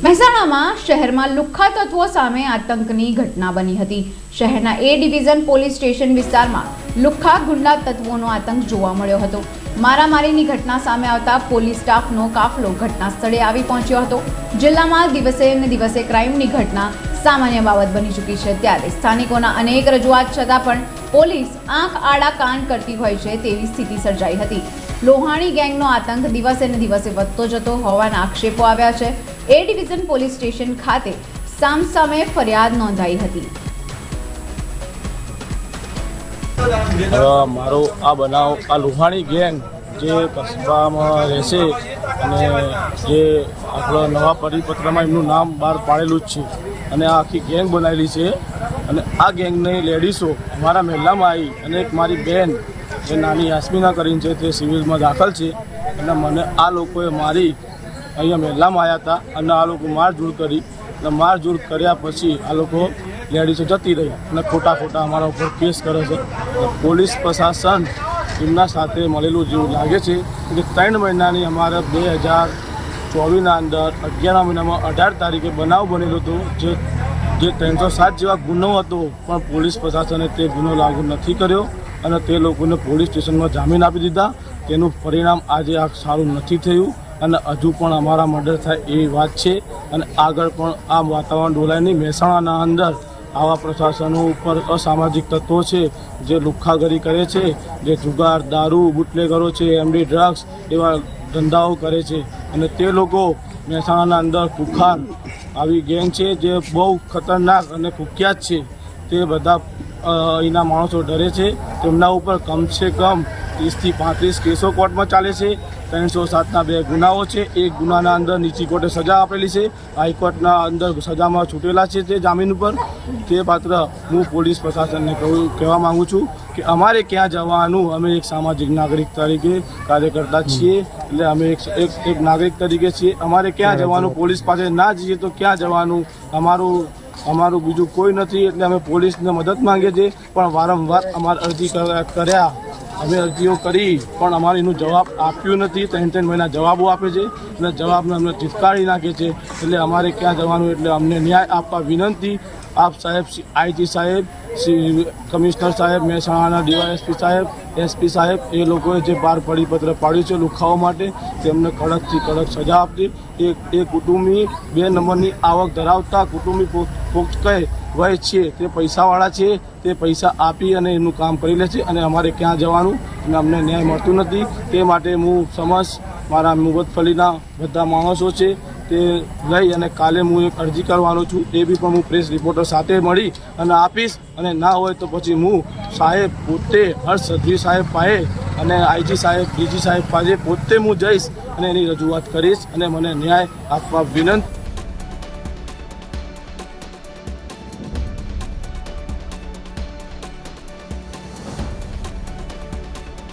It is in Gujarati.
મહેસાણામાં શહેરમાં લુખ્ખા તત્વો સામે આતંકની ઘટના બની હતી। શહેરના એ ડિવિઝન પોલીસ સ્ટેશન વિસ્તારમાં લુખ્ખા ગુંડા તત્વોનો આતંક જોવા મળ્યો હતો। મારામારીની ઘટના સામે આવતા પોલીસ સ્ટાફનો કાફલો ઘટના સ્થળે આવી પહોંચ્યો હતો। જિલ્લામાં દિવસે ને દિવસે ક્રાઇમની ઘટના સામાન્ય બાબત બની ચૂકી છે, ત્યારે સ્થાનિકોના અનેક રજૂઆત છતાં પણ પોલીસ આંખ આડા કાન કરતી હોય છે તેવી સ્થિતિ સર્જાઈ હતી। લોહાણી ગેંગનો આતંક દિવસે ને દિવસે વધતો જતો હોવાના આક્ષેપો આવ્યા છે। એ ડિવિઝન પોલીસ સ્ટેશન ખાતે સામસામે ફરિયાદ નોંધાઈ હતી। મારો આ બનાવ આ લોહાણી ગેંગ જે કસ્બામાં રહેશે અને જે આપણા નવા પરિપત્રમાં એમનું નામ બહાર પાડેલું જ છે અને આ આખી ગેંગ બનાવેલી છે અને આ ગેંગની લેડીઝો અમારા મહેલામાં આવી અને એક મારી બહેન જે નાની યાસ્મીના કરીને છે તે સિવિલમાં દાખલ છે અને મને આ લોકોએ મારી અહીંયા મહેલામાં આવ્યા હતા અને આ લોકો મારઝૂડ કરી અને મારઝૂડ કર્યા પછી આ લોકો લેડીઝો જતી રહી અને ખોટા અમારા ઉપર કેસ કરે છે। પોલીસ પ્રશાસન એમના સાથે મળેલું જેવું લાગે છે કે 3 મહિનાની અમારે 2024ના અંદર 11મા મહિનામાં 18 તારીખે બનાવ બનેલો હતો જે 307 જેવા ગુનો હતો, પણ પોલીસ પ્રશાસને તે ગુનો લાગુ નથી કર્યો અને તે લોકોને પોલીસ સ્ટેશનમાં જામીન આપી દીધા। તેનું પરિણામ આજે આ સારું નથી થયું અને હજુ પણ અમારા મર્ડર થાય એવી વાત છે અને આગળ પણ આ વાતાવરણ ડોલાય નહીં। મહેસાણાના અંદર આવા પ્રશાસનો ઉપર અસામાજિક તત્વો છે જે લુખ્ખાગરી કરે છે, જે જુગાર, દારૂ, બુટલેગરો છે, એમડી ડ્રગ્સ એવા ધંધાઓ કરે છે અને તે લોકો મહેસાણાના અંદર કુખ્ખાર આવી ગેંગ છે જે બહુ ખતરનાક અને કુખ્યાત છે। તે બધા અહીંના માણસો ડરે છે। તેમના ઉપર કમસે કમ 30થી 35 કેસો કોર્ટમાં ચાલે છે। 307ના 2 ગુનાઓ છે। એક ગુનાના અંદર નીચી કોર્ટે સજા આપેલી છે, હાઈકોર્ટના અંદર સજામાં છૂટેલા છે તે જામીન ઉપર। તે પાત્ર હું પોલીસ પ્રશાસનને કહેવા માગું છું કે અમારે ક્યાં જવાનું, અમે એક સામાજિક નાગરિક તરીકે કાર્યકર્તા છીએ, એટલે અમે એક નાગરિક તરીકે છીએ। અમારે ક્યાં જવાનું, પોલીસ પાસે ના જઈએ તો ક્યાં જવાનું, અમારું બીજું કોઈ નથી, એટલે અમે પોલીસને મદદ માંગીએ છીએ। પણ વારંવાર અમારે અરજી કર્યા, અમે અરજીઓ કરી પણ અમારે એનું જવાબ આપ્યું નથી। 3 મહિના જવાબો આપે છે અને જવાબને અમને ધિક્કારી નાખે છે। એટલે અમારે ક્યાં જવાનું, એટલે અમને ન્યાય આપવા વિનંતી। આપ સાહેબ, આઈજી સાહેબ, કમિશનર સાહેબ, મહેસાણાના ડીવાયએસપી સાહેબ, એસપી સાહેબ એ લોકોએ જે બહાર પરિપત્ર પાડ્યું છે લુખ્ખાઓ માટે તેમને કડકથી કડક સજા આપતી। એ કુટુંબી 2 નંબરની આવક ધરાવતા કુટુંબી પોક્ટે વય છે, તે પૈસાવાળા છે, તે પૈસા આપી અને એનું કામ કરી લે છે અને અમારે ક્યાં જવાનું અને અમને ન્યાય મળતું નથી। તે માટે હું મારા મુવત્તફલીના બધા માણસો છે તે લઈ અને કાલે હું એક અરજી કરવાનો છું। એ બી પણ હું પ્રેસ રિપોર્ટર સાથે મળી અને આપીશ અને ના હોય તો પછી હું સાહેબ પોતે હર્ષ સંઘવી સાહેબ પાસે અને આઈજી સાહેબ, ડીજી સાહેબ પાસે પોતે હું જઈશ અને એની રજૂઆત કરીશ અને મને ન્યાય આપવા વિનંતી।